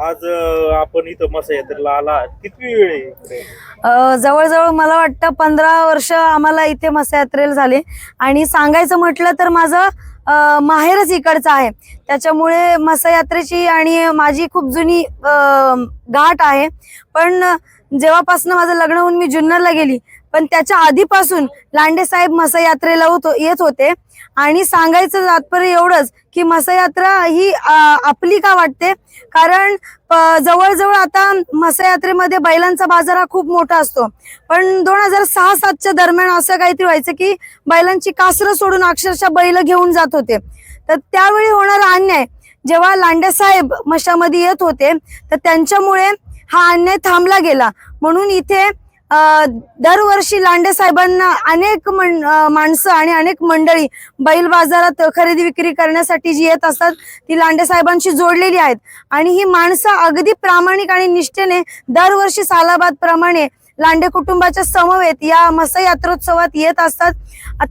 आज आपण इथं मसा यात्रेला आला, किती वेळ आहे इकडे? जवळजवळ मला वाटतं 15 वर्ष आम्हाला इथे मसा यात्रेला झाले. आणि सांगायचं म्हटलं तर माझं माहेरच इकडचं आहे. त्याच्यामुळे मसा यात्रेची आणि माझी खूप जुनी गाठ आहे. पण जेव्हापासून माझं लग्न होऊन मी जुन्नरला गेली, पण त्याच्या आधीपासून लांडे साहेब मसा यात्रेला येत होते. आणि सांगायचं तात्पर्य एवढंच की मसा यात्रा ही आपली का वाटते, कारण जवळजवळ आता मसा यात्रेमध्ये बैलांचा बाजार हा खूप मोठा असतो. पण 2006-07च्या दरम्यान असं काहीतरी व्हायचं की बैलांची कासरं सोडून अक्षरशः बैल घेऊन जात होते. तर त्यावेळी होणारा अन्याय जेव्हा लांडे साहेब मशामध्ये येत होते, तर त्यांच्यामुळे हा अन्याय थांबला गेला. म्हणून इथे दरवर्षी लांडे साहेबांना अनेक माणसं आणि अनेक मंडळी बैल बाजारात खरेदी विक्री करण्यासाठी जी येत असतात, ती लांडे साहेबांशी जोडलेली आहेत. आणि ही माणसं अगदी प्रामाणिक आणि निष्ठेने दरवर्षी सालाबाद प्रमाणे लांडे कुटुंबाच्या समवेत या मसा यात्रोत्सवात येत असतात.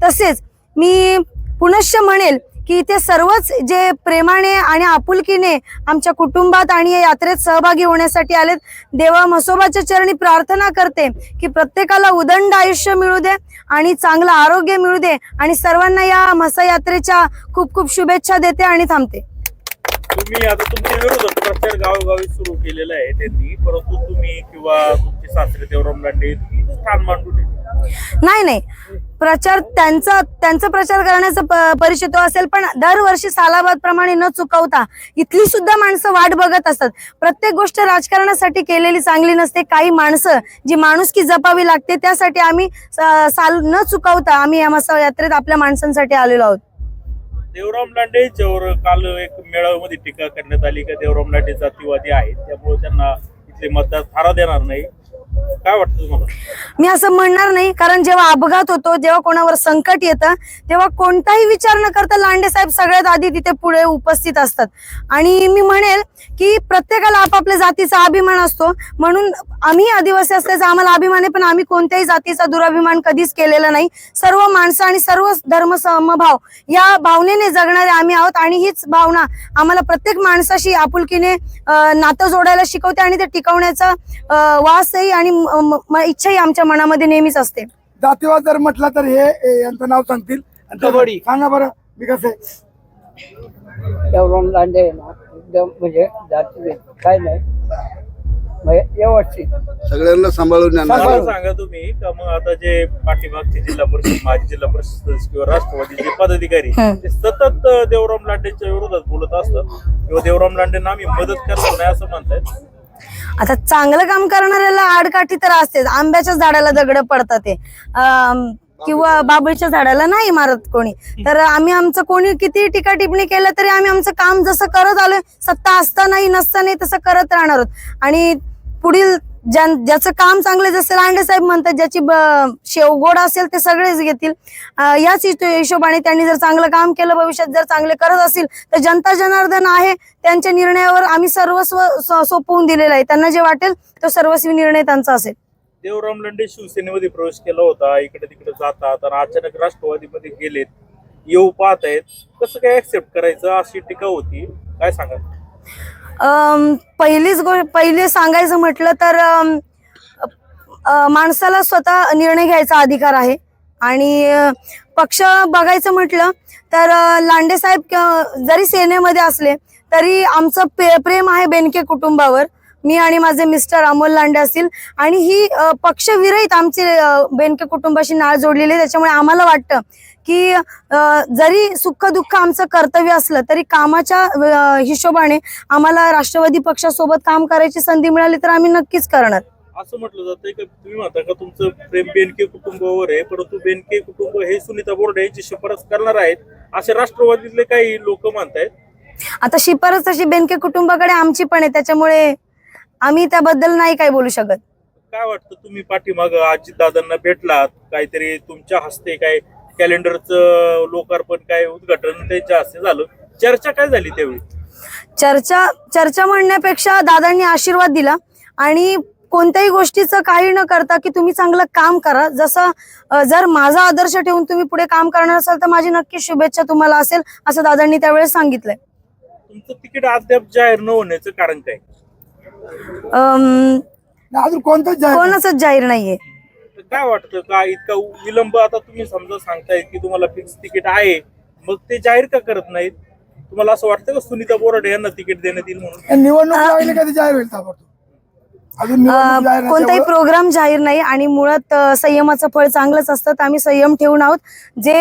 तसेच मी पुनश्च म्हणेल की इथे सर्वच जे प्रेमाने आणि आपुलकीने आमच्या कुटुंबात आणि या यात्रेत सहभागी होण्यासाठी आलेत, देवा म्हसोबाच्या चरणी प्रार्थना करते की प्रत्येकाला उदंड आयुष्य मिळू दे आणि चांगलं आरोग्य मिळू दे. आणि सर्वांना या मसा यात्रेच्या खूप खूप शुभेच्छा देते आणि थांबते. तुम्ही आता तुमच्या विरोधात प्रचार गावोगावी सुरू केलेला आहे त्यांनी, परंतु तुम्ही किंवा तुमचे सासरे देवराम लांडे स्थान मांडून नाही, प्रचार त्यांचा प्रचार करण्याचा परिचय तो असेल, पण दरवर्षी सालाबाद प्रमाणे न चुकवता इथली सुद्धा माणसं वाट बघत असतात. प्रत्येक गोष्ट राजकारणासाठी केलेली चांगली नसते. काही माणसं जी माणुसकी जपावी लागते, त्यासाठी आम्ही साल न चुकवता आम्ही या मसा यात्रेत आपल्या माणसांसाठी आलेलो आहोत. देवराम लांडे यांच्यावर काल एक मेळाव्यामध्ये टीका करण्यात आली का देवराम लांडे जातीवादी आहेत, त्यामुळे त्यांना इथले मतदार थारा देणार नाही. काय वाटतं तुम्हाला? मी असं म्हणणार नाही, कारण जेव्हा अपघात होतो, जेव्हा कोणावर संकट येतं, तेव्हा कोणताही विचार न करता लांडे साहेब सगळ्यात आधी तिथे पुढे उपस्थित असतात. आणि मी म्हणेल की प्रत्येकाला आपापल्या जातीचा अभिमान असतो. म्हणून आम्ही आदिवासी असल्याचा आम्हाला अभिमान आहे, पण आम्ही कोणत्याही जातीचा दुराभिमान कधीच केलेला नाही. सर्व माणसं आणि सर्व धर्म समभाव या भावनेने जगणारे आम्ही आहोत. आणि हीच भावना आम्हाला प्रत्येक माणसाशी आपुलकीने नातं जोडायला शिकवते आणि ते टिकवण्याचा वासही आणि इच्छाही आमच्या मनामध्ये नेहमीच असते. जातीवाद जर म्हटलं तर हे यांचं नाव सांगतील. सांगा बरं, मी कसे देवराम लांडे एकदम म्हणजे जाती काय नाही, व्यवस्थित सगळ्यांना सांभाळून मला सांगा तुम्ही का मग आता जे पाठीमागचे जिल्हा परिषद, माजी जिल्हा परिषद सदस्य किंवा राष्ट्रवादीचे पदाधिकारी ते सतत देवराम लांडेच्या विरोधात बोलत असतात किंवा देवराम लांडेंना आम्ही मदत करणार नाही असं म्हणतायत. आता चांगलं काम करणाऱ्याला आडकाठी तर असतेच. आंब्याच्या झाडाला दगड पडतात ते, किंवा बाबळीच्या झाडाला नाही मारत कोणी. तर आम्ही आमचं कोणी किती टीका टिप्पणी केलं तरी आम्ही आमचं काम जसं करत आलोय, सत्ता असतानाही नसतानाही तसं करत राहणार आहोत. आणि पुढील ज्याचं काम चांगलं, जसं लांडे साहेब म्हणतात, ज्याची शेवगोड असेल ते सगळेच घेतील. याच हिशोबाने त्यांनी जर चांगलं काम केलं, भविष्यात जर चांगले करत असतील, तर जनता जनार्दन आहे, त्यांच्या निर्णयावर आम्ही सर्वस्व सोपवून दिलेलं आहे. त्यांना जे वाटेल तो सर्वस्वी निर्णय त्यांचा असेल. देवराम लांडे शिवसेनेमध्ये प्रवेश केला होता, इकडे तिकडे जातात आणि अचानक राष्ट्रवादीमध्ये गेलेत, येऊ पाहत आहेत, कसं काय ऍक्सेप्ट करायचं अशी टीका होती, काय सांगा? पहिले सांगायचं म्हटलं तर माणसाला स्वतः निर्णय घ्यायचा अधिकार आहे. आणि पक्ष बघायचं म्हटलं तर लांडे साहेब जरी सेनेमध्ये असले तरी आमचं प्रेम आहे बेनके कुटुंबावर. मी आणि माझे मिस्टर अमोल लांडे असतील, आणि ही पक्षविरहित आमची बेनके कुटुंबाशी नाळ जोडलेली आहे. त्याच्यामुळे आम्हाला वाटतं की जरी सुख दुःख आमचं कर्तव्य असलं तरी कामाच्या हिशोबाने आम्हाला राष्ट्रवादी पक्षासोबत काम करायची संधी मिळाली तर आम्ही नक्कीच करणार. असं म्हटलं जातंय की तुम्ही म्हणता का तुमचं प्रेम बेनके कुटुंबावर आहे, परंतु बेनके कुटुंब हे सुनीता बोर्डे यांची शिफारस करणार आहेत असे राष्ट्रवादीतले काही लोक म्हणतायत. आता शिफारस तशी बेनके कुटुंबाकडे आमची पण आहे, त्याच्यामुळे आम्ही त्याबद्दल नाही काही बोलू शकत. काय वाटतं, तुम्ही पाठीमाग अजितदादांना भेटलात, काहीतरी तुमच्या हस्ते काय कॅलेंडरचं लोकार्पण, काय उद्घाटन त्यांच्या हस्ते झालं, चर्चा काय झाली त्यावेळी? चर्चा म्हणण्यापेक्षा दादांनी आशीर्वाद दिला आणि कोणत्याही गोष्टीचं काही न करता की तुम्ही चांगलं काम करा, जसं जर माझा आदर्श ठेवून तुम्ही पुढे काम करणार असाल तर माझी नक्की शुभेच्छा तुम्हाला असेल, असं दादांनी त्यावेळेस सांगितलंय. तुमचं तिकीट अद्याप जाहीर न होण्याचं कारण काय? नाही, अजून कोणतंच जाहीर नाही. कोणाचंच जाहीर नाहीये. तर काय वाटतं का इतका विलंब आता तुम्ही समजा सांगताय की तुम्हाला फिक्स तिकीट आहे, मग ते जाहीर का करत नाहीत? तुम्हाला असं वाटतं का सुनीता बोराडे यांना तिकीट देण्यात येईल म्हणून? निवडणूक लागली कधी जाहीर होईल ताबडतोब. अजून निवडणूक जाहीर कोणताही नसल्यामुळं प्रोग्राम जाहीर नाही आणि मुळात संयमाचं फळ चांगलंच असतं. तर आम्ही संयम ठेवून आहोत. जे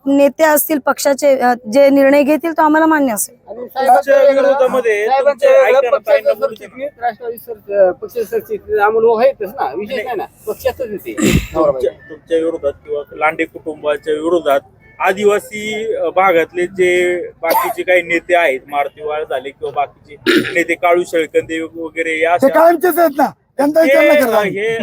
नेते असतील पक्षाचे जे निर्णय घेतील तो आम्हाला मान्य असेल. आणि तुमच्या विरोधामध्ये साहेबांच्या तुमचे वेगळं ऐका ना, ताईंना पक्षाचं बोलू द्या. सरचिटणीस, राष्ट्रवादी पक्ष सरचिटणीस आम्हाला आहेतच ना, विषय नाही ना, पक्षातच येते. तुमच्या विरोधात किंवा लांडे कुटुंबाच्या विरोधात आदिवासी भागातले जे बाकीचे काही नेते आहेत, मारुतीवाळ झाले किंवा बाकीचे नेते काळू शेळकंदे वगैरे या ते कायमचेच आहेत ना, त्यांचा विचार नाही करत आम्ही. हे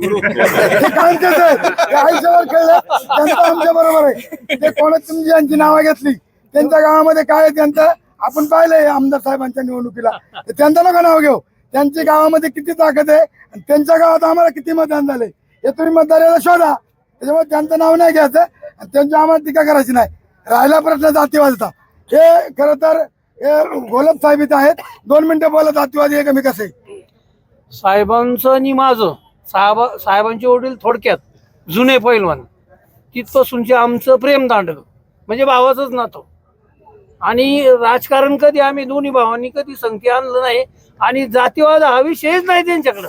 विरोध ते कायमचेच आहेत. ते आयुष्यावर खेळलं त्यांचं आमच्या बरोबर आहे. ते कोणाच तुम्ही ज्यांची नावं घेतली त्यांच्या गावामध्ये काय आहे त्यांचं आपण पाहिलंय आमदार साहेबांच्या निवडणुकीला. तर त्यांचं नका नाव घेऊ. त्यांच्या गावामध्ये किती ताकद आहे आणि त्यांच्या गावात आम्हाला किती मतदान झाले हे तुम्ही मतदाराला शोधा. त्याच्यामुळे त्यांचं नाव नाही घ्यायचं आणि त्यांची आम्हाला टीका करायची नाही. राहिला प्रश्न जातीवादीचा, हे खरं तर हे गोलब साहेब इथं आहेत. 2 मिनिटं बोला जातीवादी आहे का मी कसे. साहेबांचं आणि माझं साहेबांचे वडील थोडक्यात जुने पैलवान, तिथपासूनचे आमचं प्रेम दांडग म्हणजे भावाचंच नातं. आणि राजकारण कधी आम्ही दोन्ही भावांनी कधी संगती आणलं नाही आणि जातीवाद हा विषयच नाही त्यांच्याकडं.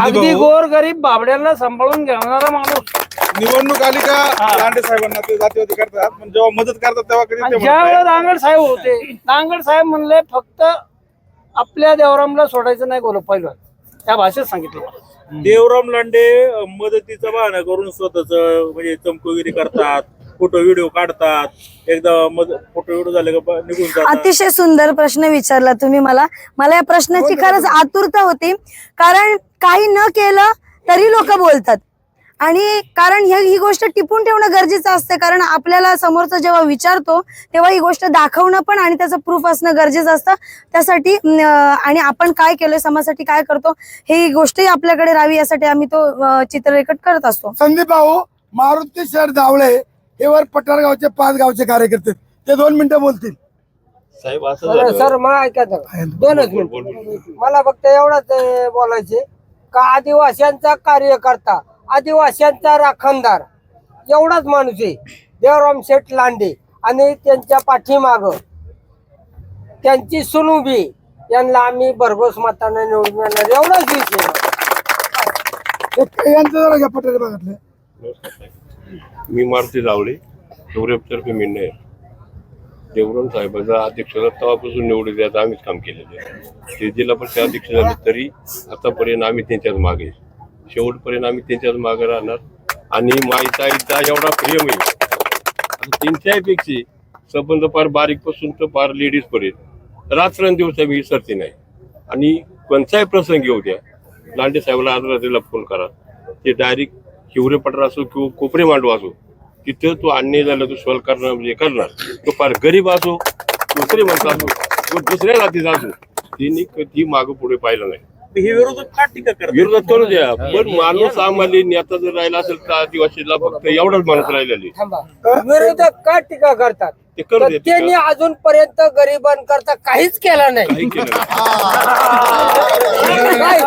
अगदी गोर गरीब बाबड्यांना सांभाळून घेणारा माणूस. निवडणूक आली का लांडे साहेबांना ते जातीवादी करतात, पण जेव्हा मदत करतात तेव्हा कधी ते ज्या म्हणत वेळेला दांगड साहेब होते, दांगड साहेब म्हणले फक्त आपल्या देवरामला सोडायचं नाही गोलब पैलवान, त्या भाषेत सांगितलं मला. देवराम लांडे मदतीचा बहाणा करून स्वतःच म्हणजे चमकोगिरी करतात, फोटो व्हिडिओ काढतात, एकदा फोटो व्हिडिओ झाले का निघून जातात. अतिशय सुंदर प्रश्न विचारला तुम्ही मला. या प्रश्नाची खरंच आतुरता होती. कारण काही न केलं तरी लोक बोलतात आणि कारण ही गोष्ट टिपून ठेवणं गरजेचं असतं. कारण आपल्याला समोरचा जेव्हा विचारतो तेव्हा ही गोष्ट दाखवणं पण आणि त्याचं प्रूफ असणं गरजेचं असतं. त्यासाठी आणि आपण काय केलंय समाजासाठी काय करतो ही गोष्टही आपल्याकडे राहावी यासाठी आम्ही तो चित्ररेखट करत असतो. संदीप भाऊ मारुती शहर धावळे हे वर पठारगावचे 5 गावचे कार्यकर्ते ते 2 मिनिटं बोलतील. साहेब असं सर मला ऐकायचं 2च मिनिट. मला फक्त एवढंच बोलायचे का आदिवासींचा कार्यकर्ता, आदिवासींचा राखणदार एवढाच माणूस आहे देवराम शेठ लांडे आणि त्यांच्या पाठीमाग त्यांची सुनुबी यांना आम्ही भरघोस मताने निवडून येणार एवढाच विषय. यांचं जरा घ्या पठार भागातलं. मी मारुती जावळे डोंगरेतर्फे मिळणे देवराम साहेबांचा अध्यक्ष तेव्हापासून निवडून द्यायचं आम्हीच काम केलेलं आहे. ते जिल्हा परिषद अध्यक्ष झाले तरी आतापर्यंत आम्ही त्यांच्याच मागे, शेवटपर्यंत आम्ही त्यांच्याच मागे राहणार. आणि माईचा एवढा प्रेम आहे त्यांच्यापेक्षा संबंध फार बारीक पासून तर फार लेडीज पर्यंत रात्रंदिवस आम्ही विसरते नाही. आणि कोणताही प्रसंग येऊ द्या लांडे साहेबाला आदराला फोन करा, ते डायरेक्ट हिवरे पठार असो किंवा कोपरे मांडव असो तिथं तो अन्याय झाला तो सॉल्व करणार म्हणजे करणार. तो फार गरीब असो, दुसरे म्हणतो असो किंवा दुसऱ्या जातीचा असो, त्यांनी कधी मागं पुढे पाहिलं नाही. हे विरोधक का टीका करतात? विरोधात करू द्या, पण माणूस आम्हाला नेता जर राहिला असेल तर आदिवासीला फक्त एवढाच माणूस राहिलेले विरोधक का टीका करतात? ते करू तर दे. त्यांनी अजूनपर्यंत गरिबांकरता काहीच केलं नाही. काही केलं नाही.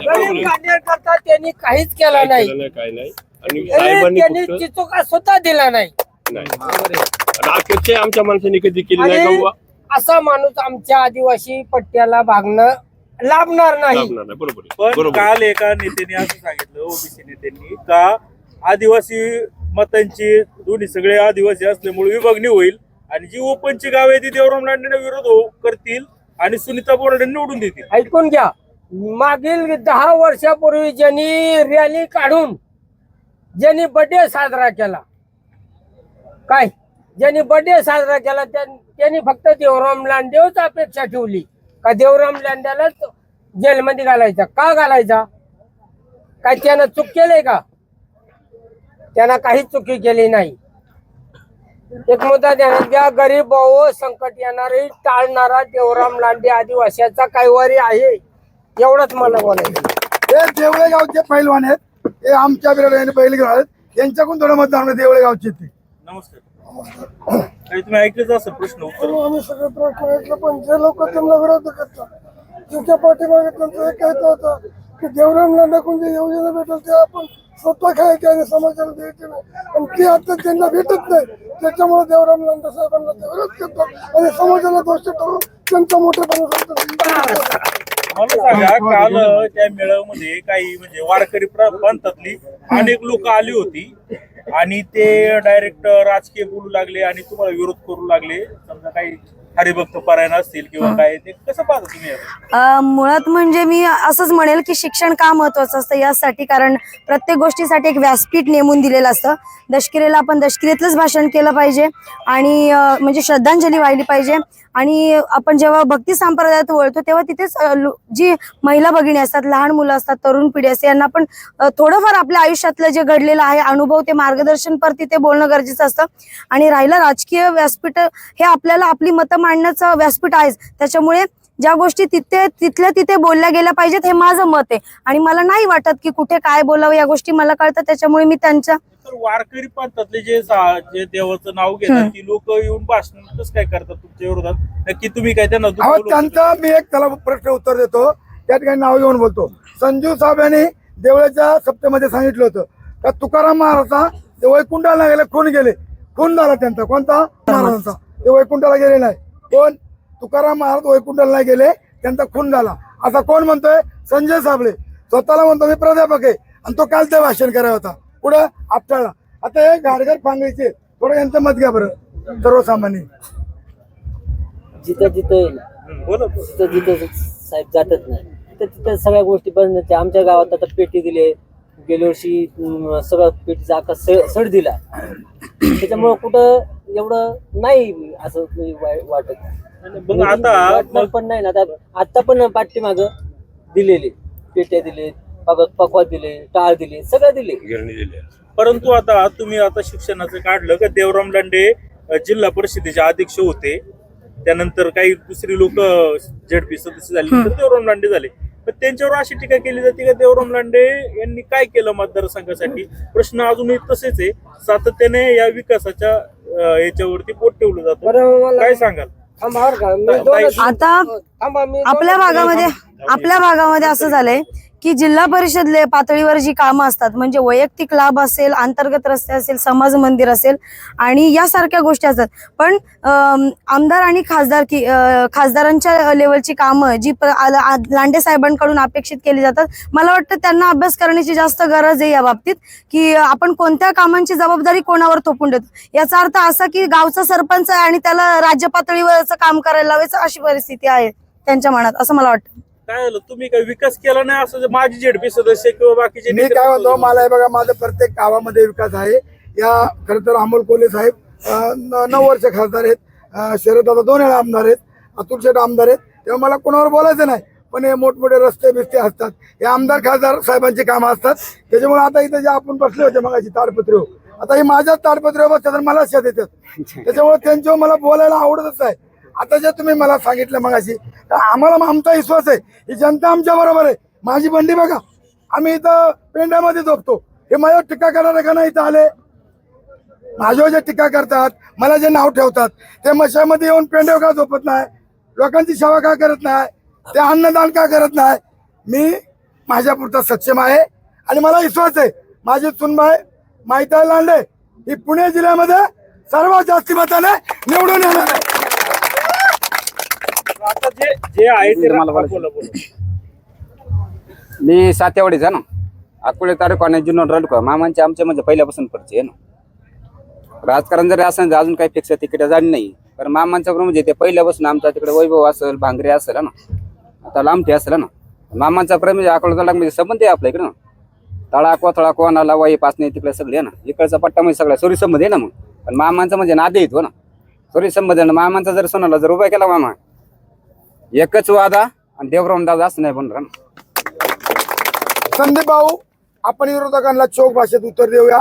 गरीब काढण्याकरता त्यांनी काहीच केलं नाही. केलं नाही, काय नाही. आणि साहेबांनी त्यांनी फक्त चिचोका सुद्धा दिला नाही. नाही. आणि अपेक्षा आमच्या माणसाने कधी केली नाही आणि का बुवा? असा माणूस आमच्या आदिवासी पट्ट्याला भागणं लाभणार नाही. लाभणार नाही. बरोबर आहे. पण बरोबर. काल एका नेत्याने असं सांगितलं, ओबीसी नेत्यांनी, का आदिवासी मतांची दोन्ही सगळे आदिवासी असल्यामुळे विभागणी होईल आणि जी ओपनची गाव आहे ती देवराम लांडेंना विरोध करतील आणि सुनीता बोराडे निवडून देतील. ऐकून घ्या, मागील 10 वर्षापूर्वी ज्यांनी रॅली काढून ज्यांनी बर्थडे साजरा केला, काय ज्यांनी बर्थडे साजरा केला त्यांनी फक्त देवराम लांडेच अपेक्षा ठेवली का देवराम लांडेलाच जेलमध्ये घालायचा. का घालायचा? काय त्यानं चूक केलंय का? त्यानं काहीच चुकी केली नाही. एक मुद्दा ध्यानात घ्या, गरीब व संकट येणारे टाळणारा देवराम लांडे आदिवासीचा कैवारी आहे एवढंच मला बोलायचं. हे देवळे गावचे पैलवान आहेत, हे आमच्या विरोधाने बैल घेऊन आलेत. यांच्याकडून थोडं मतदान देवळे गावचे ते. नमस्कार. काही तुम्ही ऐकलंच असेल प्रश्न उत्तर. आम्ही सगळे प्रश्न ऐकले, पण जे लोक त्यांना विरोध करतात त्यांच्या पाठीमागे त्यांचं एक हेतू होतं की देवराम लांडेकडून जे योजना भेटेल ते आपण स्वतः खायचे आणि समाजाला द्यायचे नाही, पण ती आता त्यांना भेटत नाही. त्याच्यामुळे देवराम लांडे साहेबांना ते विरोध करतात आणि समाजाला दोषी ठरवून त्यांचा मोठेपणा सांगतात. मला सांगा, काल त्या मेळाव्यामध्ये काही म्हणजे वारकरी पंथातली अनेक लोक आली होती आणि ते डायरेक्ट राजकीय बोलू लागले आणि तुम्हाला विरोध करू लागले. समजा काही हरिभक्त पारायण असतील किंवा काय, ते कसं पाहता तुम्ही यावर? मुळात म्हणजे मी असंच म्हणेल की शिक्षण का महत्वाचं असतं यासाठी, कारण प्रत्येक गोष्टीसाठी एक व्यासपीठ नेमून दिलेलं असतं. दशकिरेला आपण दशकिरेतलंच भाषण केलं पाहिजे आणि म्हणजे श्रद्धांजली वाहिली पाहिजे. आणि आपण जेव्हा भक्ती संप्रदायात वळतो तेव्हा तिथेच जी महिला भगिनी असतात, लहान मुलं असतात, तरुण पिढी असते, यांना पण थोडंफार आपल्या आयुष्यातलं जे घडलेलं आहे अनुभव, ते मार्गदर्शनपर तिथे बोलणं गरजेचं असतं. आणि राहिलं राजकीय व्यासपीठ, हे आपल्याला आपली मतं मांडण्याचं व्यासपीठ आहेच. त्याच्यामुळे ज्या गोष्टी तिथल्या तिथे बोलल्या गेल्या पाहिजेत हे माझं मत आहे. आणि मला नाही वाटत की कुठे काय बोलावं, या गोष्टी मला कळतात. त्याच्यामुळे मी त्यांच्या तर वारकरी पंथातले जे देवाचं नाव घेतात ती लोक येऊन भाषण कसं काय करतात तुमच्या विरोधात? नक्की तुम्ही काय त्यांना अहो, त्यांचा मी एक त्याला प्रश्न उत्तर देतो. त्या ठिकाणी नाव घेऊन बोलतो. संजू साहेब यांनी देवळाच्या सप्तेमध्ये सांगितलं होतं का तुकाराम महाराजचा ते वैकुंठाला गेले, खून झाला त्यांचा. कोणता? महाराजांचा. ते वैकुंठाला गेले नाही. कोण? तुकाराम महाराज वैकुंठाला नाही गेले, त्यांचा खून झाला. असा कोण म्हणतोय? संजय साबळे स्वतःला म्हणतो मी प्राध्यापक आहे, आणि तो काल ते भाषण करायला होता पुढं आपटाळा. आता हे गाडगर पांगळीचे थोडं यांचं मत घ्या बरं. सर्वसामान्य जिथं जिथं बोला. साहेब जातच नाही तिथं सगळ्या गोष्टी बंद. आमच्या गावात आता पेटी दिले, गेल्या वर्षी सगळं पेटीचा आकाश सड दिला. त्याच्यामुळं कुठं एवढं नाही असं वाटत. मग आता पण नाही ना, आता पण पाठीमाग दिलेले पेट्या दिले, पकवाद दिले, टाळ दिले, सगळं दिले, गिरणी दिल्या. परंतु आता तुम्ही आता शिक्षणाचं काढलं का देवराम लांडे जिल्हा परिषदेचे अध्यक्ष होते, त्यानंतर काही दुसरी लोक झेडपी सदस्य झाले, तर देवराम लांडे झाले. पण त्यांच्यावर अशी टीका केली जाते का देवराम लांडे यांनी काय केलं मतदारसंघासाठी? प्रश्न अजूनही तसेच आहे. सातत्याने या विकासाच्या याच्यावरती पोट ठेवलं जातं. काय सांगाल? आता आपल्या भागामध्ये असं झालंय की जिल्हा परिषद पातळीवर जी कामं असतात, म्हणजे वैयक्तिक लाभ असेल, अंतर्गत रस्ते असेल, समाज मंदिर असेल आणि यासारख्या गोष्टी असतात, पण आमदार आणि खासदारांच्या लेवलची कामं जी लांडे साहेबांकडून अपेक्षित केली जातात, मला वाटतं त्यांना अभ्यास करण्याची जास्त गरज आहे या बाबतीत, की आपण कोणत्या कामांची जबाबदारी कोणावर थोपून देतो. याचा अर्थ असा की गावचा सरपंच आहे आणि त्याला राज्य पातळीवरचं काम करायला लावायचं अशी परिस्थिती आहे त्यांच्या मनात, असं मला वाटतं. काय झालं, तुम्ही काही विकास केला नाही असं माझी झेडपी सदस्य किंवा बाकीचे? मी काय म्हणतो, मला हे बघा, माझं प्रत्येक गावामध्ये विकास आहे. या खरं तर अमोल कोल्हे साहेब 9 वर्ष खासदार आहेत, शरद दादा 2 वेळा आमदार आहेत, अतुल शेठ आमदार आहेत, तेव्हा मला कोणावर बोलायचं नाही. पण हे मोठमोठे रस्ते बिस्ते असतात, हे आमदार खासदार साहेबांची कामं असतात. त्याच्यामुळे आता इथं जे आपण बसले होते मगाशी ताडपत्री, आता ही माझ्याच ताडपत्रीवर बसतात आणि मला शेत येतात. त्याच्यामुळे त्यांच्यावर मला बोलायला आवडतच आहे. आता जे तुम्ही मला सांगितलं मगाशी, आम्हाला आमचा विश्वास आहे, ही जनता आमच्या बरोबर आहे. माझी बंडी बघा, आम्ही इथं पेंड्यामध्ये झोपतो. हे माझ्यावर टीका करणारे का नाही इथं आले? माझ्यावर जे टीका करतात, मला जे नाव ठेवतात, ते मशामध्ये येऊन पेंड्यावर का झोपत नाही? लोकांची सेवा का करत नाही? ते अन्नदान का करत नाही? मी माझ्यापुरता सक्षम आहे आणि मला विश्वास आहे माझी सुनबाई माहिती लांडे ही पुणे जिल्ह्यामध्ये सर्वात जास्ती मताने निवडून येणार आहे. आता जे आहे ते बोला. मी सातेवाडीचा ना, अकोले तालुका आणि जुन्नर तालुका, मामांचे आमच्या म्हणजे पहिल्यापासून परिचय आहे ना. राजकारण जरी असं अजून काही फिक्स तिकडे जाणी नाही, पण मामांचा म्हणजे ते पहिल्यापासून आमचा तिकडे वैभव असेल, भांगरे असेल ना, आता लांबठी असेल ना, मामांचा प्रेम म्हणजे अकोला तालुका म्हणजे संबंध आहे आपल्या इकडे ना. तळा कोथळा कोणाला वाई पाचणे तिकडे सगळे ना, इकडचा पट्टा म्हणजे सगळ्या सोरी संबंध आहे ना. मग पण मामांचा म्हणजे नादे येतो ना, सोरी संबंध आहे ना. मामांचा जर सोनाला जर उभा केला मामा, एकच वादा आणि देवराम दादा असं नाही बनणार ना. संदीप भाऊ, आपण विरोधकांना चोख भाषेत उत्तर देऊया.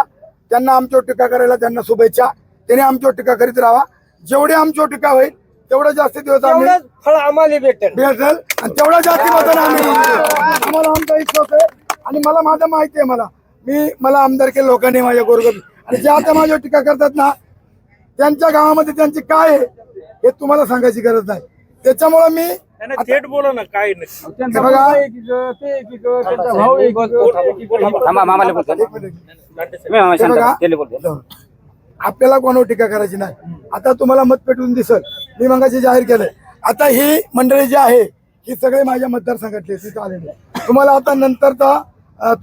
त्यांना आमच्यावर टीका करायला त्यांना शुभेच्छा. त्यांनी आमच्यावर टीका करीत राहा. जेवढे आमच्यावर टीका होईल तेवढं जास्त दिवस आम्ही फळ आम्हाला भेटेल आणि तेवढ्या जास्ती मताने आम्ही आम्हाला आमचा विश्वास आहे. आणि मला माझं माहिती आहे, मला आमदार केलं लोकांनी माझ्या गोरगरीब, आणि जे आता माझ्यावर टीका करतात ना, त्यांच्या गावामध्ये त्यांची काय आहे हे तुम्हाला सांगायची गरज नाही. त्याच्यामुळे मी त्यांना थेट बोला ना, काय नाही. हे बघा, थांबा मामाला बोलतो एक मिनिट. मी मामा शांत बघा. त्याला बोलतो. आपल्याला कोणावर टीका करायची नाही. आता तुम्हाला मत पेटून दिसल, मी मगाशी जाहीर केलंय. आता ही मंडळी जी आहे ही सगळे माझ्या मतदारसंघातली आहे, तिथं आलेली आहे. तुम्हाला आता नंतर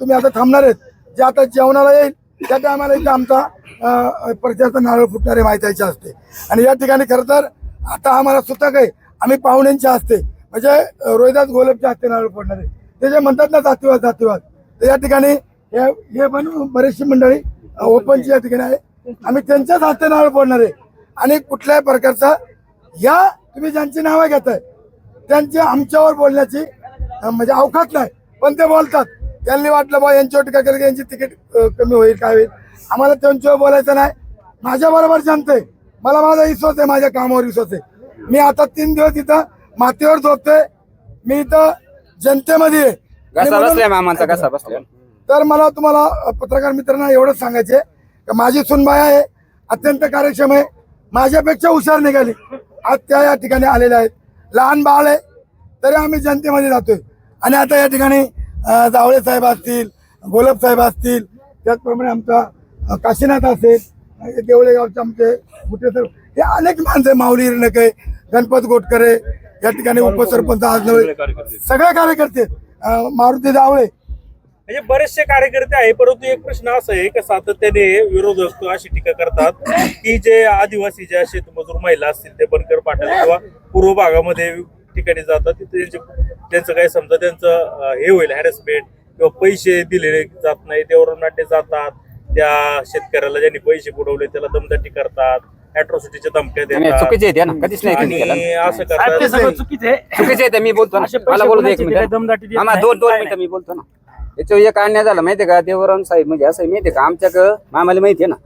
तुम्ही आता थांबणार आहेत, जे आता जेवणाला येईल त्या टायमाला इथे आमचा प्रचारचा नारळ फुटणारे माहिती असते. आणि या ठिकाणी खरं तर आता आम्हाला सुतक आहे, आम्ही पाहुण्यांच्या हस्ते म्हणजे रोहिदास गोलपच्या हस्ते नारळ फोडणारे, ते जे म्हणतात ना जातीवाद जातीवाद, तर या ठिकाणी हे पण बरेचशी मंडळी ओपनची या ठिकाणी आहे, आम्ही त्यांच्याच हस्ते नारळ फोडणार आहे. आणि कुठल्याही प्रकारचा या तुम्ही ज्यांची नावं घेताय त्यांची आमच्यावर बोलण्याची म्हणजे अवकाश नाही, पण ते बोलतात. त्यांनी वाटलं बा यांच्यावर टीका केली की यांची तिकीट कमी होईल काय होईल, आम्हाला त्यांच्यावर बोलायचं नाही. माझ्या बरोबर जनते, मला माझा विश्वास आहे, माझ्या कामावर विश्वास आहे. मी आता 3 दिवस इथं मातीवर झोपतोय, मी इथं जनतेमध्ये आहे. आणि कसा म्हणून- बसलाय मामांचा कसा बसलाय. तर मला तुम्हाला पत्रकार मित्रांना एवढंच सांगायचे की माझी सुनबाई आहे, अत्यंत कार्यक्षम आहे, माझ्यापेक्षा हुशार निघाली. आज त्या या ठिकाणी आलेल्या आहेत. लहान बाळ आहे तरी आम्ही जनतेमध्ये जातोय. आणि आता या ठिकाणी जावळे साहेब असतील, गोलप साहेब असतील, त्याचप्रमाणे आमचा काशीनाथ असेल, देवळेगावचे आमचे मोठे सर, हे अनेक माणसं, माऊली नके, गणपत गोटकरे, या ठिकाणी उपसरपंच आजनवळे, सगळे कार्यकर्ते, मारुती जावळे, म्हणजे बरेचसे कार्यकर्ते आहे. परंतु एक प्रश्न असा आहे की सातत्याने विरोधक अशी टीका करतात की जे आदिवासी ज्या शेतमजूर महिला असतील ते बनकर पाटील किंवा पूर्व भागामध्ये ठिकाणी जातात, तिथे त्यांचं काय समजा त्यांचं हे होईल हॅरेसमेंट किंवा पैसे दिले जात नाही, देवराम लांडे जातात त्या शेतकऱ्याला ज्यांनी पैसे बुडवले त्याला दमदाटी करतात, अॅट्रॉसिटीच्या धमक्या देतात चुकीचे आहेत ना, कधीच नाही आणि केलं. असं करतात. चुकीचे आहे ते, मी बोलतो ना. मला बोलू दे एक मिनिट. मामा 2 मिनिटं मी बोलतो ना. याच्यावर एक अन्याय झाला माहितीये का, देवराम साहेब म्हणजे असं आहे माहितीये का, आमच्याकडं मामाला माहितीये ना,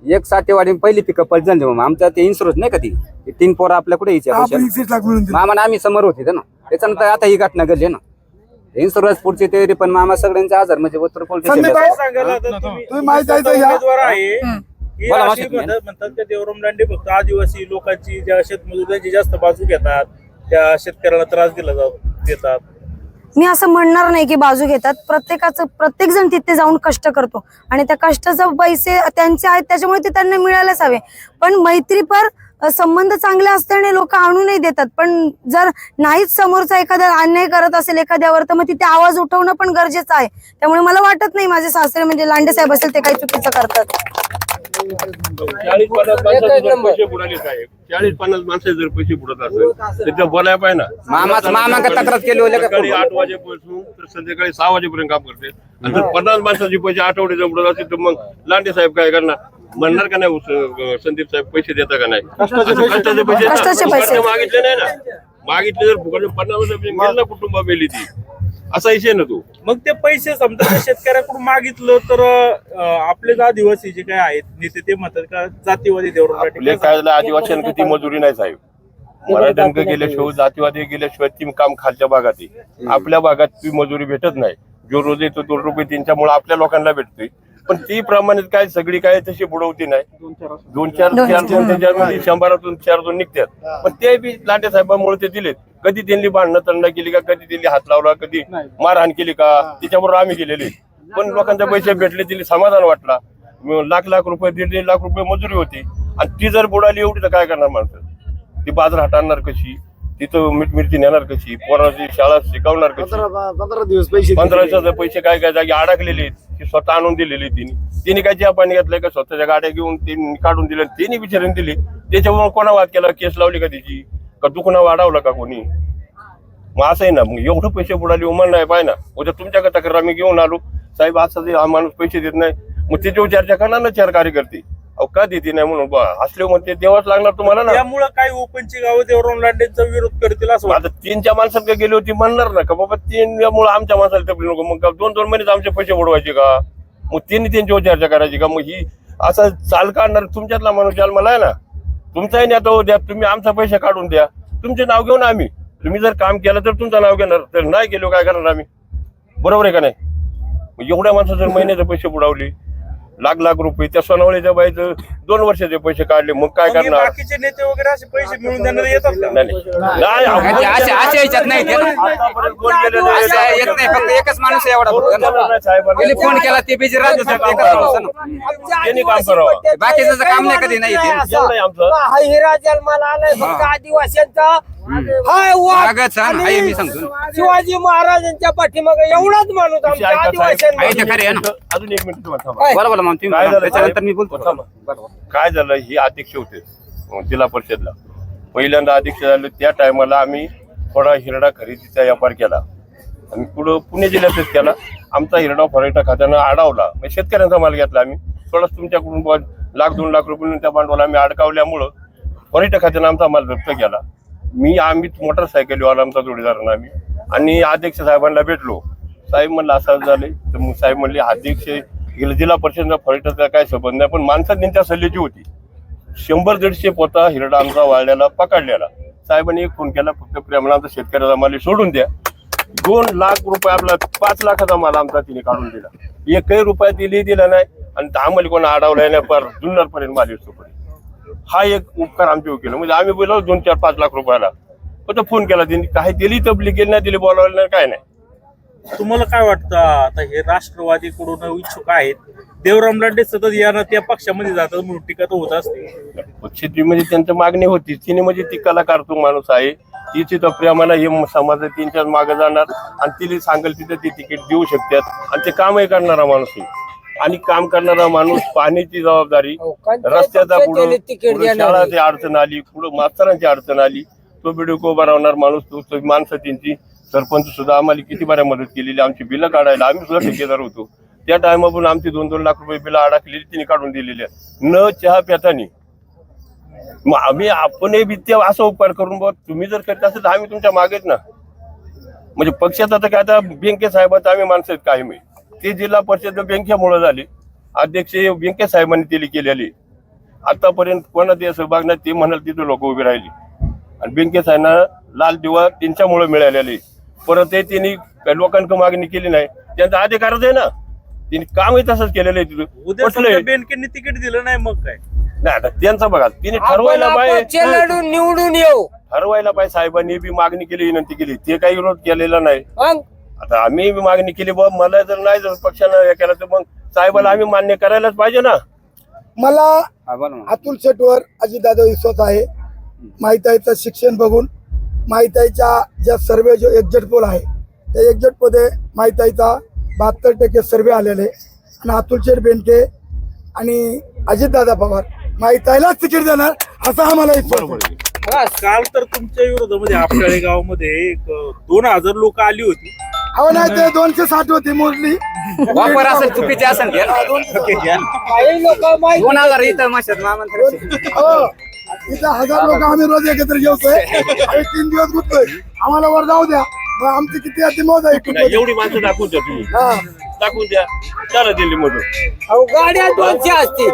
एक सातेवाडी पहिली पिकअप पड झाली. मग आमच्या ते इन्शुरन्स नाही का ती 3 पोरं आपल्या कुठे यायची आपण 21 लाख मिळून दिले. मामा आम्ही समोर होते ना. त्याच्यानंतर आता ही घटना घडली ना, इन्शुरन्स पुढची तयारी, पण मामा सगळ्यांचे आजार म्हणजे उत्तर पोलीस संदीप भाई, सांगायला आता तुम्ही माहिती आहे का या- उमेदवार आहे की बोला, अशी मावशी. म्हणतात की देवराम लांडे फक्त आदिवासी लोकांची ज्या शेतमजुरांची जास्त बाजू घेतात, त्या शेतकऱ्याला त्रास देतात. मी असं म्हणणार नाही की बाजू घेतात. प्रत्येक जण तिथे जाऊन कष्ट करतो आणि त्या कष्टाचे पैसे त्यांचे आहेत, त्याच्यामुळे ते त्यांना मिळायलाच हवे. पण मैत्रीपर संबंध चांगले असताना लोक आणूनही देतात. पण जर नाहीच समोरचा एखादा अन्याय करत असेल एखाद्यावर, तर मग तिथे आवाज उठवणं पण गरजेचं आहे. त्यामुळे मला वाटत नाही माझे सासरे म्हणजे लांडे साहेब असेल ते काही चुकीचं करतात. 40-50 माणसाचे जर पैसे बुडाले साहेब, 40-50 माणसाचे जर पैसे बुडत असेल तर ते बोलायला पाहिजे ना. मामा का तक्रार केली होती का? सकाळी 8 वाजेपासून तर संध्याकाळी 6 वाजेपर्यंत काम करते. आणि जर 50 माणसाचे पैसे आठवडे जर बुडत असेल तर मग लांडे साहेब काय करणार? म्हणणार का नाही संदीप साहेब पैसे देता का नाही? कष्टाचे पैसे मागितले नाही ना. मागितले जर फुकट 50 मेल कुटुंब मेली ती, असा विषय ना तू. मग ते पैसे समजा त्या शेतकऱ्याकडून मागितलं तर आपलेच आदिवासी जे काय आहेत नेते ते म्हणतात का जातीवादी देवराम आपले लांडे काय झालं, आदिवासींना ती मजुरी नाही साहेब. मराठ्यांकडे गेल्याशिवाय जातीवादी गेल्याशिवाय ती काम खालच्या भागात आहे. आपल्या भागात ती मजुरी भेटत नाही. जो रोज येतो 2 रुपये त्यांच्यामुळे आपल्या लोकांना भेटतोय. पण ती प्रमाणित काय सगळी काय तशी बुडवती नाही. 2-4 त्याच्यामध्ये 100तून 4 निघतात. पण ते बी लांडे साहेबांमुळे ते दिलेत. कधी त्यांनी भांडणं तंडण केली का, कधी त्यांनी हात लावला, कधी मारहाण केली का, त्याच्याबरोबर आम्ही गेलेले. पण लोकांचे पैसे भेटले, तिला समाधान वाटला. लाख रुपये 1.5 लाख रुपये मजुरी होती. आणि ती जर बुडाली एवढी तर काय करणार माणसं? ती बाजार हाताळणार कशी, तिथं मिरची नेणार कशी, पोराची शाळा शिकवणार कशी? 15 दिवस पैसे 1500 पैसे काय काय जागी अडकलेले ती स्वतः आणून दिलेली. तिने काय चहा पाणी घेतलंय का? स्वतःच्या गाड्या घेऊन तिने काढून दिल्या, तिने विचारून दिली. त्याच्यामुळे कोणा वाद केला, केस लावली का तिची, का दुखणं वाढवलं का कोणी? मग असं आहे ना, मग एवढं पैसे बुडाले उमर नाही पाहिजे ना. उद्या तुमच्याकडे तक्रार आम्ही घेऊन आलो, साहेब असं हा माणूस पैसे देत नाही, मग त्याच्यावर चर्चा करणार ना 4 कार्यकर्ते. अहो का देते नाही म्हणून असले म्हणते देवाच लागणार तुम्हाला ना. त्यामुळे काही ओपनची गावं देवराम लांडेंचा विरोध करतील असं वाटतं. आता 3च्या माणसात गेली होती म्हणणार ना का बाबा 3 आमच्या माणसाला तपली नको, मग 2-2 महिनेच आमचे पैसे बुडवायचे का? मग त्यांनी त्यांच्यावर चर्चा करायची का? मग ही असं चाल काढणार तुमच्यातला माणूस जन्माला आहे ना. तुमचाही नाही आता द्या, तुम्ही आमचा पैसे काढून द्या, तुमचे नाव घेऊन आम्ही. तुम्ही जर काम केलं तर तुमचं नाव घेणार, तर नाही केलं काय करणार आम्ही? बरोबर आहे का नाही? एवढ्या माणसं जर महिन्याचे पैसे बुडवले लाख लाख रुपये त्या सोनावळीच्या बाईचं 2 वर्षाचे पैसे काढले, मग काय मग हे करणार? बाकीचे नेते वगैरे असे पैसे मिळून देणारे येतात का? नाही, नाही. आणि ते अशा याच्यात नाही ते ना. आतापर्यंत कोण केलेलं आहे? असं येत नाही, फक्त एकच माणूस आहे एवढा फक्त ना. साहेबांनी पहिले फोन केला ते बिजी राहत होते, एकच माणूस आहे ना. त्यांनी काम करावं. बाकीचं काम नाही कधी नाही ते. जेवढं आहे आमचं. हा हिरा जन्माला आलाय फक्त आदिवासींचा हाय वाघ वाघच, हा, आणि आहे मी सांगतो. शिवाजी महाराजांच्या पाठीमागे एवढाच माणूस आमच्या ऐका साहेब, आदिवासींना. आहे ते खरे आहे ना. अजून 1 मिनिट तुम्हाला थांबा. बोला बोला मग तुम्ही काय बोला. झालं त्याच्यानंतर मी बोलतो. थांबा. काय झालं, ही अध्यक्ष होते जिल्हा परिषदला, पहिल्यांदा अध्यक्ष झाले त्या टायमाला आम्ही थोडा हिरडा खरेदीचा व्यापार केला आणि पुढं पुणे जिल्ह्यातच केला. आमचा हिरडा पर्यटक खात्यानं अडवला, म्हणजे शेतकऱ्यांचा माल घेतला आम्ही. थोडाच तुमच्याकडून 1-2 लाख रुपये त्या भांडवल आम्ही अडकावल्यामुळं पर्यटक खात्यानं आमचा माल जप्त केला. आम्ही मोटरसायकलीवाला आमचा जोडीदार ना आम्ही, आणि अध्यक्ष साहेबांना भेटलो. साहेब म्हणलं असं झाले, तर मग साहेब म्हणले अध्यक्ष जिल्हा परिषदचा पर्यटकाचा काय संबंध नाही, पण माणसं त्यांच्या सल्ल्याची होती. 100-150 पोता हिरडा आमचा वाळल्याला पकडलेला. साहेबांनी एक फोन केला, फक्त प्रेमाला आमचा शेतकऱ्याचा माल सोडून द्या. 2 लाख रुपये आपला 5 लाखाचा माल आमचा तिने काढून दिला. 1 रुपया दिला नाही, आणि आम्हाला कोणा अडवलाय नाही, पर जुन्नरपर्यंत माल येतो. हा एक उपकार आमचे केलं. म्हणजे आम्ही बोललो 2-4-5 लाख रुपयाला, फक्त फोन केला त्यांनी, काही दिली तबली केली नाही, दिली बोलावलं नाही, काय नाही. तुम्हाला काय वाटतं, आता हे राष्ट्रवादीकडून इच्छुक आहेत, देवराम लांडे सतत या त्या पक्षामध्ये जातात म्हणून टीका तर होत असते. पक्षी म्हणजे त्यांची मागणी होती, तिने म्हणजे ती कलाकार तो माणूस आहे, तिची तर प्रेमाला हे समाज त्यांच्या मागे जाणार आणि तिला सांगेल तिथं ती तिकीट देऊ शकतात, आणि ते कामही करणारा माणूस आहे. आणि काम करणारा माणूस, पाण्याची जबाबदारी, रस्त्याचा पुढे शाळाची अडचण आली, पुढे मास्तरांची अडचण आली, तो बिडको उभा राहणार माणूस, तो माणसं त्यांची. सरपंच सुद्धा आम्हाला किती बऱ्या मदत केलेली, आमची बिलं काढायला आम्ही सुद्धा ठेकेदार होतो. त्या टायमापासून आमची 2-2 लाख रुपये बिलं अडकलेली तिने काढून दिलेली आहे, न चहा प्यातानी. मग आम्ही आपणही वित्तीय असा उपकार करून बघ, तुम्ही जर करत असेल तर आम्ही तुमच्या मागेच ना. म्हणजे पक्षात आता काय, आता बेंके साहेबांचं आम्ही माणसं आहेत कायम. ते जिल्हा परिषद बँकेमुळे झाले, अध्यक्ष बेंके साहेबांनी दिली केलेली. आतापर्यंत कोणा ते सहभाग नाही, ते म्हणाल तिथे लोक उभी राहिली, आणि बेंके साहेबांना लाल दिवा त्यांच्यामुळे मिळालेले. परत ते त्यांनी लोकांकडे मागणी केली नाही, त्यांचा अधिकारच आहे ना, त्यांनी कामही तसंच केलेलं आहे. उद्या तिथं समजा बेनकेंनी तिकीट दिलं नाही, मग काय? नाही, आता त्यांचं बघा, तिने ठरवायला पाहिजे, लढून निवडून येऊ. ठरवायला पाहिजे. साहेबांनी बी मागणी केली, विनंती केली, ते काही विरोध केलेला नाही. मग आता आम्ही बी मागणी केली, बा मला जर नाही जर पक्षानं हे केलं तर मग साहेबाला आम्ही मान्य करायलाच पाहिजे ना. मला हा, बोला ना. अतुल शेटवर अजितदादा विश्वास आहे. माहिताईचं शिक्षण बघून, माहिताईच्या ज्या सर्वे जो एक्झिट पोल आहे त्या एक्झिट मध्ये माहिताईचा 72% सर्वे आलेले, आणि अतुल शेठ बेनके आणि अजितदादा पवार माहिताईलाच तिकीट देणार असा आम्हाला विश्वास आहे. काल तर तुमच्या विरोधामध्ये आपटाळे गावामध्ये 2000 लोक आली होती. अहो नाही, ते 260 होती मोजली. वापर असेल चुकीचे असेल घे. काही लोक माहिती 2000 इथं मशात मामांकडे. हो, इथं 1000 लोक आम्ही रोज एकत्र जेवतोय आणि 3 दिवस गुततोय. आम्हाला वर जाऊ द्या, मग आमची किती आहे ती मोज आहे. नाही, एवढी माणसं दाखवून द्या तुम्ही, हा. दाखवून द्या, चला दिल्ली मधून. अहो, गाड्या 200 असतील.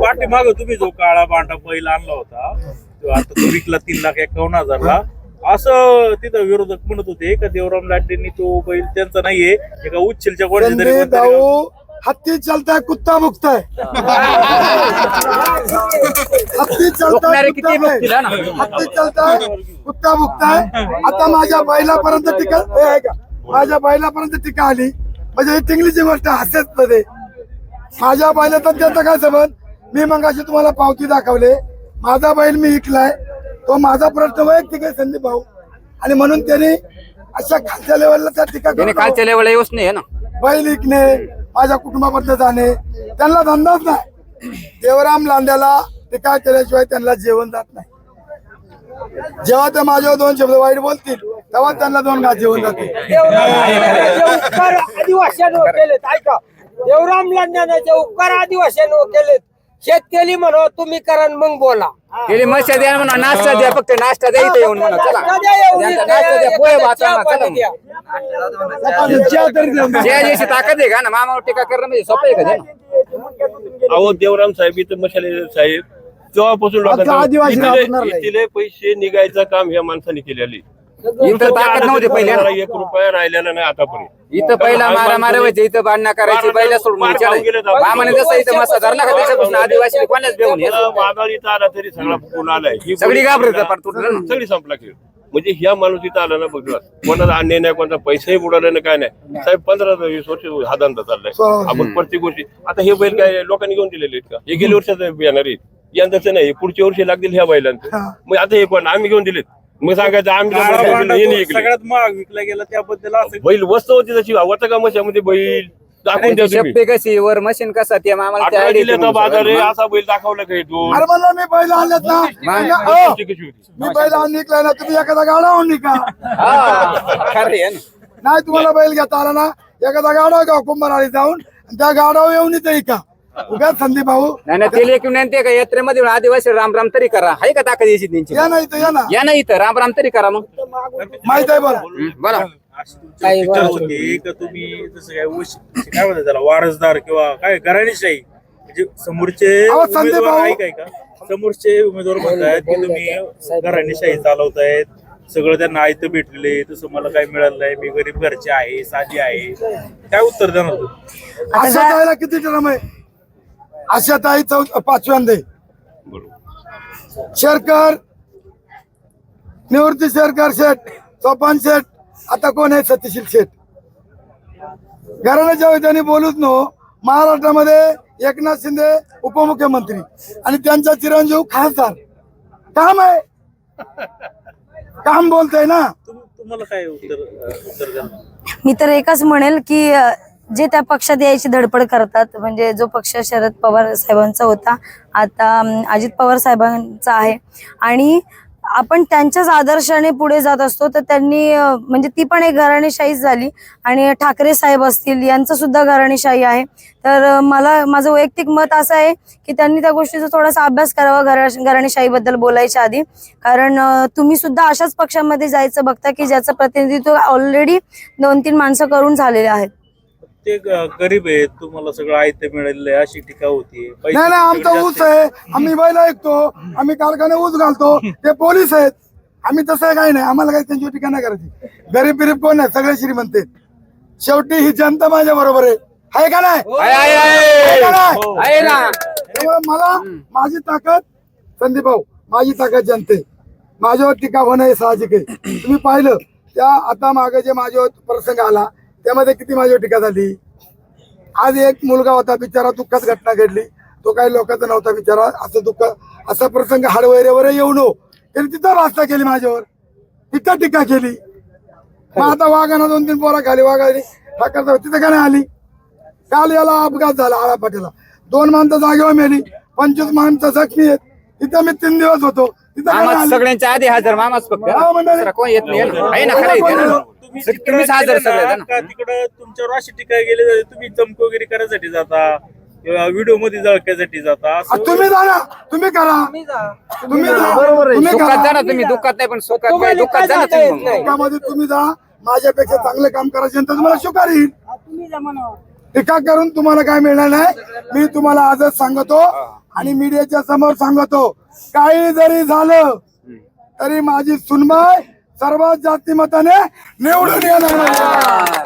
पाठीमाग तुम्ही जो काळा पांढरा बैल आणला होता, तो आता तो विकला 3,51,000ला, असं तिथं विरोधक म्हणत होते का देवराम लांडेंनी तो बैल त्यांचा नाहीये, एका उच्चलच्या संदीप कोणी भाऊ, हत्ती चलता है कुत्ता भुकता है. हत्ती चलता है किती कुत्ता भुकतील ना. हत्ती चलता है कुत्ता भुकता है. आता माझ्या बैलापर्यंत टीका हे आहे का, माझ्या बैलापर्यंत टीका आली म्हणजे ही टिंगलीची गोष्ट हसेच मध्ये. माझ्या बैलाचा त्याचा काय संबंध. मी मगाशी तुम्हाला पावती दाखवले, माझा बैल मी विकलाय, तो माझा प्रश्न वैयक्तिक आहे संदीप भाऊ, आणि म्हणून त्यांनी अशा खालच्या लेवलला त्या टीका त्याने करू कालच्या लेवलला येऊच नाही आहे ना. बैल विकणे, माझ्या कुटुंबाबद्दल जाणे, त्यांना धंदाच नाही. देवराम लांड्याला टीका केल्याशिवाय त्यांना जेवण जात नाही. जेव्हा ते माझ्यावर 2 शब्द वाईट बोलतील तेव्हा त्यांना 2 घास जेवण जाते. उपकार आदिवासींवर केलेत. ऐका, देवराम लांड्याने जे उपकार आदिवासींवर केलेत, शेतकरी म्हणा तुम्ही करा मग बोला. त्याला मशा द्या म्हणा, नाश्ता द्या, फक्त नाश्ता द्या इथे येऊन म्हणा. चला नाश्ता द्या, एवढी त्यांचा नाश्ता द्या, पोहे भात चहा आणा, पाणी चला. द्या. चहा तरी द्या. ज्या दिवशी ताकद आहे का ना, मामावर टीका करणं म्हणजे सोपं आहे का ते ना? अहो देवराम साहेब इथं मशाले साहेब तेव्हापासून आता आदिवासी राहणार नाही. इथले पैसे निघायचं काम ह्या माणसाने केलेले. इथं ताकद नव्हती पहिल्या मला 1 रुपया राहिलेला नाही आतापर्यंत. इथं पहिला मारामारी व्हायची, इथं भांडणं करायची, पहिल्या सोडून मामाने जसं इथं मसा धरला का त्याच्यापासून आदिवासी कोणाच देऊन वादळ इथं आला तरी सगळा फुटून आलाय. ही सगळी घाबरत तुटलं ना. सगळी संपला खेळ. म्हणजे ह्या माणूस इथं आला ना बघ, कोणाला अन्याय नाही, कोणाचा पैसाही बुडाला नाही, काय नाही. साहेब 15-20 वर्ष हा धंदा चाललाय. आपण प्रत्येक गोष्टी आता हे बैल काय लोकांनी घेऊन दिलेले आहेत का? हे गेल्या वर्षात येणार आहेत, यंदाचं नाही. पुढच्या वर्षी लागतील ह्या बैलांचं. मग आता हे कोण आम्ही घेऊन दिलेत, मग सांगायचं आम्ही सगळ्यात महाग विकला गेला त्याबद्दल असं बैल वस्तू होती तशी आवडतं का मशामध्ये बैल दाखवून द्या तुम्ही. शब्द कशी वर मशीन कसा ते आम्हाला ते 18 idea जिल्ह्याचा येते बाजार आहे, म्हणून. असा बैल दाखवला काय तू अरे म्हणलं मी बैल आणलेत ना कशी होती? मी बैल आणून निघलाय ना, तुम्ही एखादा गाडा आणून निघा. हा, खरं आहे ना. नाही तुम्हाला बैल घेता आला ना, एखादा गाडा घ्या कुंभाराळी जाऊन आणि त्या गाडावर येऊन इथे का उगाच संदीप भाऊ नाही नाही ते लेखून नाही ते का यात्रेमध्ये आदिवासी राम राम तरी करा, आहे का ताकद यायची त्यांची? या ना इथं या ना, या ना इथं राम राम तरी करा. मग माहित आहे बरं. बोला. अशी तुमची विचार होती का तुम्ही जसं काय काय म्हणतात त्याला वारसदार किंवा काय घराणेशाही म्हणजे समोरचे अहो, संदीप उमेदवार भाऊ. आहे काय का समोरचे उमेदवार म्हणतायत की तुम्ही घराणेशाही चालवतायत, सगळं त्यांना आयतं भेटलेले, तसं मला काही मिळालं नाही, मी गरीब घरचे आहे, साधी आहे. काय उत्तर देणार तू? अशा ताईला किती टर्म आहे? अशा ताई 5व्यांदा आहे. बरोबर. शेरकर, निवृत्ती शेरकर शेठ, सोपान शेठ, आता कोण आहे? सत्यशील शेठ. घराण्याच्या वैद्याने बोलूच नो. महाराष्ट्रामध्ये एकनाथ शिंदे उपमुख्यमंत्री आणि त्यांचा चिरंजीव खासदार. काम आहे, काम बोलतय ना. तुम्हाला काय उत्तर देणार? मी तर एकच म्हणेल की जे त्या पक्षात यायची धडपड करतात, म्हणजे जो पक्ष शरद पवार साहेबांचा होता आता अजित पवार साहेबांचा आहे आणि आपण त्यांच्याच आदर्शाने पुढे जात असतो, तर त्यांनी म्हणजे ती पण एक घराणेशाहीच झाली आणि ठाकरे साहेब असतील यांचं सुद्धा घराणेशाही आहे. तर माझं वैयक्तिक मत असं आहे की त्यांनी त्या गोष्टीचा थोडासा अभ्यास करावा घराणेशाहीबद्दल बोलायच्या आधी, कारण तुम्ही सुद्धा अशाच पक्षामध्ये जायचं बघता की ज्याचं प्रतिनिधित्व ऑलरेडी 2-3 माणसं करून झालेले आहेत. ते गरीब आहेत, तुम्हाला सगळं आयतं मिळालेलं आहे अशी टीका होती. नाही नाही, आमचा ऊस आहे, आम्ही बैल ऐकतो, आम्ही कारखाने ऊस घालतो, ते पोलीस आहेत. आम्ही तसं काही नाही, आम्हाला काही त्यांची टीका नाही करायची. गरीब बिरीब कोण आहे? सगळे श्रीमंत आहेत. शेवटी ही जनता माझ्या बरोबर आहे का नाही? आहे का नाही? आहे ना. त्यामुळे मला माझी ताकद संदीप भाऊ, माझी ताकद जनते, माझ्यावर टीका होणं हे साहजिक आहे. तुम्ही पाहिलं त्या आता मागे जे माझ्यावर प्रसंग आला त्यामध्ये किती माझ्यावर टीका झाली. आज एक मुलगा होता बिचारा, दुःखात घटना घडली, तो काही लोकांचा नव्हता बिचारा. असं दुःख असा प्रसंग हाडवैरेवर येऊ नो, त्यांनी तिथं वास्ता केली माझ्यावर, तिथं टीका केली. मग आता वाघानं 2-3 पोरा खाली वाघाली ठाकर तिथं का नाही आली? काल याला अपघात झाला आळा पाटीला, 2 माणसं जागेवर मेली, 25 माणसं जखमी आहेत. तिथं मी 3 दिवस होतो, तिथं का नाही मामा आली? सगळ्यांच्या आधी हजर मामाच फक्त. हा, मंडळी. दुसरा कोण येत नाही आहे ना. खरं आहे ते ना. तुम्हीच हजर सगळे जण. तिकडं तुमच्यावर अशी टीका गेली जाते, तुम्ही चमकोगिरी करायसाठी जाता किंवा व्हिडिओ मध्ये जळक्यासाठी जाता असं. तुम्ही जा ना, तुम्ही करा, तुम्ही जा, तुम्ही सुखात करा. जा ना तुम्ही, दुःखात नाही पण सुखात तुम्हाला दुःखात जा ना काय तुम्ही. जाता येत नाही. कामामध्ये तुम्ही जा, माझ्यापेक्षा चांगलं काम करायचं तर तुम्हाला स्वीकारील. टीका करून तुम्हाला काय मिळणार नाही. मी तुम्हाला आजच सांगतो आणि मीडियाच्या समोर सांगतो, काही जरी झालं तरी माझी सुनबाई सर्वात जास्ती मताने निवडून येणार नाही.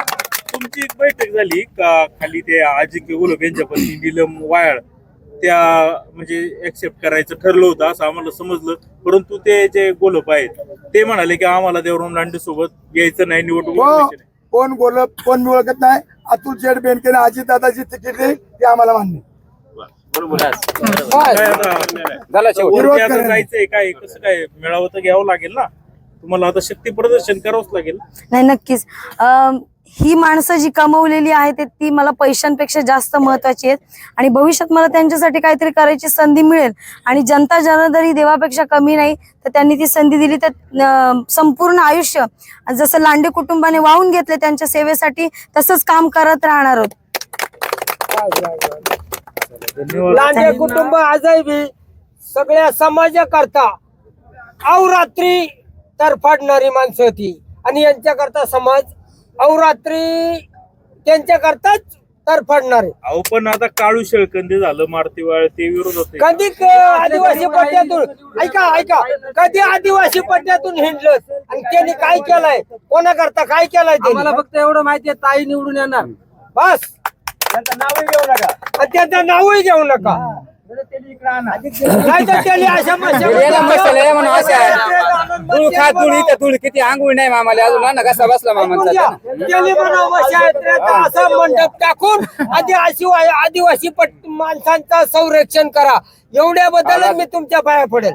तुमची एक बैठक झाली का खाली ते अजिंक्य गुलाब यांच्या पत्नी नीलम वायाळ त्या म्हणजे ऍक्सेप्ट करायचं ठरलं होतं असं आम्हाला समजलं, परंतु ते जे गोलप आहेत ते म्हणाले की आम्हाला देवराम लांडे सोबत यायचं नाही, निवडणूक हो, लढवायची नाही. कोण बोलत कोण ओळखत नाही. अतुल शेठ बेनकेने अजित दादाची तिकीट दिली ते आम्हाला मान्य. बरोबर आहे. काय आता झाला शेवट. विरोध वरती आता करायला. जायचंय काय कसं काय मिळावं तर घ्यावं लागेल ना, तुम्हाला आता शक्ती प्रदर्शन करावंच लागेल. नाही नक्कीच. ही माणसं जी कमवलेली आहेत ती मला पैशांपेक्षा जास्त महत्वाची आहेत आणि भविष्यात मला त्यांच्यासाठी काहीतरी करायची संधी मिळेल आणि जनता जनार्दनी देवापेक्षा कमी नाही, तर त्यांनी ती संधी दिली तर संपूर्ण आयुष्य जसं लांडे कुटुंबाने वाहून घेतले त्यांच्या सेवेसाठी तसंच काम करत राहणार आहोत. धन्यवाद. लांडे कुटुंब आजही बी सगळ्या समाजाकरता अवरात्री तरफडणारी माणसं होती आणि यांच्याकरता समाज अवरात्री त्यांच्याकरताच तरफडणार आहे. अहो पण आता काळू शेळकंदी झालं, मारुतीवाळ ते विरोध होते. कधी आदिवासी पट्ट्यातून ऐका कधी आदिवासी पट्ट्यातून हिंडलं आणि त्यांनी काय केलंय, कोणाकरता काय केलंय आम्हाला फक्त एवढं माहितीये ताई निवडून येणार. बस त्यांचं नावही घेऊ नका नाही तर त्यांनी अशा किती आंघोळ नाही मामाला अजून ना कसा बसला मामांचा असं मंडप टाकून आदिवासी माणसांचं संरक्षण करा. एवढ्याबद्दल मी तुमच्या पाया पडेल.